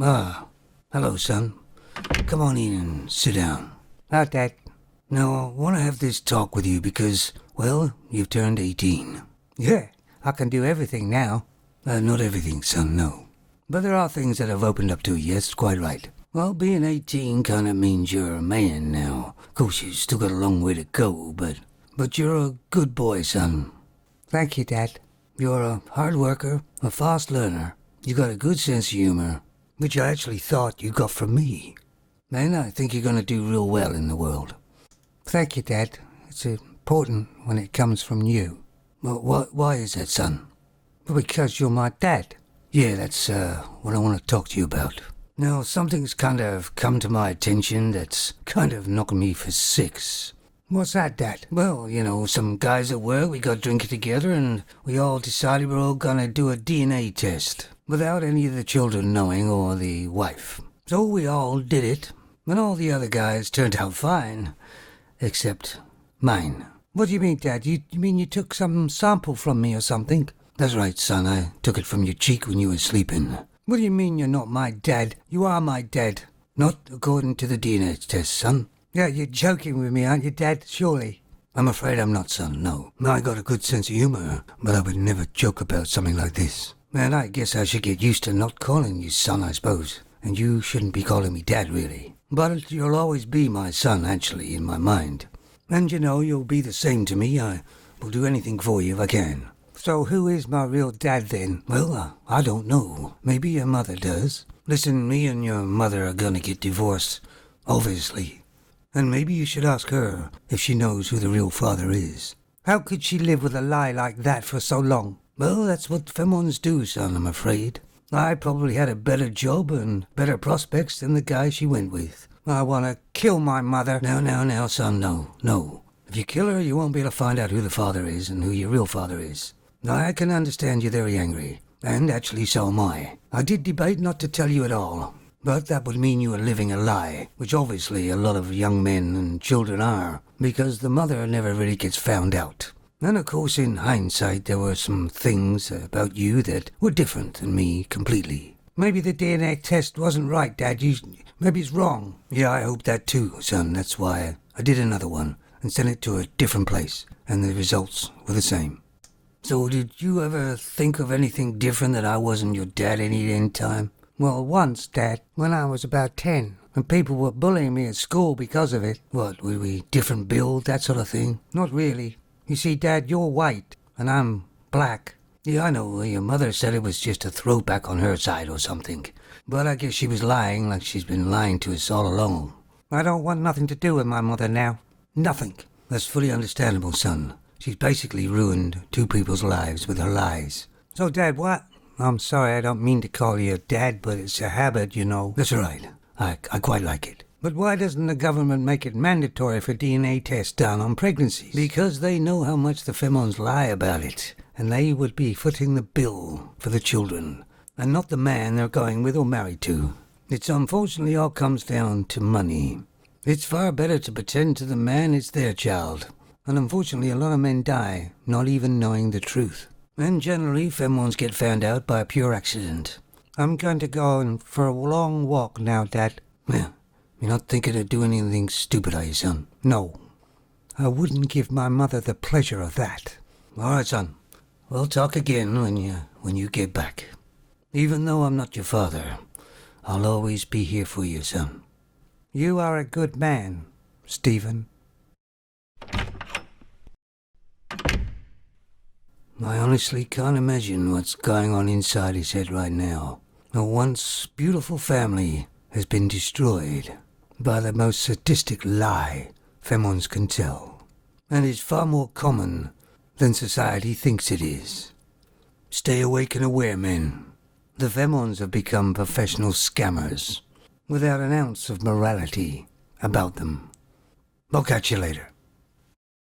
Ah, hello, son. Come on in and sit down. Ah, Dad. Now, I want to have this talk with you because, well, you've turned 18. Yeah, I can do everything now. Not everything, son, no. But there are things that have opened up to you, yes, quite right. Well, being 18 kind of means you're a man now. Of course, you've still got a long way to go, but you're a good boy, son. Thank you, Dad. You're a hard worker, a fast learner. You got a good sense of humor, which I actually thought you got from me. And I think you're going to do real well in the world. Thank you, Dad. It's important when it comes from you. Well, why is that, son? Well, because you're my dad. Yeah, that's what I want to talk to you about. Now, something's kind of come to my attention that's kind of knocking me for six. What's that, Dad? Well, some guys at work, we got drinking together and we all decided we're all gonna do a DNA test without any of the children knowing or the wife. So we all did it, and all the other guys turned out fine, except mine. What do you mean, Dad? You mean you took some sample from me or something? That's right, son. I took it from your cheek when you were sleeping. What do you mean you're not my dad? You are my dad. Not according to the DNA test, son. Yeah, you're joking with me, aren't you, Dad? Surely. I'm afraid I'm not, son, no. I got a good sense of humor, but I would never joke about something like this. And I guess I should get used to not calling you son, I suppose. And you shouldn't be calling me Dad, really. But you'll always be my son, actually, in my mind. And you'll be the same to me. I will do anything for you if I can. So who is my real dad, then? Well, I don't know. Maybe your mother does. Listen, me and your mother are gonna get divorced, obviously. And maybe you should ask her if she knows who the real father is. How could she live with a lie like that for so long? Well, that's what femons do, son, I'm afraid. I probably had a better job and better prospects than the guy she went with. I want to kill my mother. Now, son, no. If you kill her, you won't be able to find out who the father is and who your real father is. I can understand you're very angry, and actually so am I. I did debate not to tell you at all. But that would mean you were living a lie, which obviously a lot of young men and children are, because the mother never really gets found out. And of course, in hindsight, there were some things about you that were different than me completely. Maybe the DNA test wasn't right, Dad. Maybe it's wrong. Yeah, I hope that too, son. That's why I did another one and sent it to a different place, and the results were the same. So did you ever think of anything different that I wasn't your dad any time? Well, once, Dad, when I was about 10, and people were bullying me at school because of it. What, were we different build, that sort of thing? Not really. You see, Dad, you're white, and I'm black. Yeah, I know, your mother said it was just a throwback on her side or something. But I guess she was lying like she's been lying to us all along. I don't want nothing to do with my mother now. Nothing. That's fully understandable, son. She's basically ruined two people's lives with her lies. So, Dad, what? I'm sorry, I don't mean to call you Dad, but it's a habit, That's all right. I quite like it. But why doesn't the government make it mandatory for DNA tests done on pregnancies? Because they know how much the femons lie about it, and they would be footing the bill for the children, and not the man they're going with or married to. It's unfortunately all comes down to money. It's far better to pretend to the man it's their child, and unfortunately a lot of men die not even knowing the truth. And generally, femons get found out by a pure accident. I'm going to go for a long walk now, Dad. Yeah, you're not thinking of doing anything stupid, are you, son? No. I wouldn't give my mother the pleasure of that. All right, son. We'll talk again when you get back. Even though I'm not your father, I'll always be here for you, son. You are a good man, Stephen. I honestly can't imagine what's going on inside his head right now. A once beautiful family has been destroyed by the most sadistic lie femons can tell, and is far more common than society thinks it is. Stay awake and aware, men. The femons have become professional scammers without an ounce of morality about them. I'll catch you later.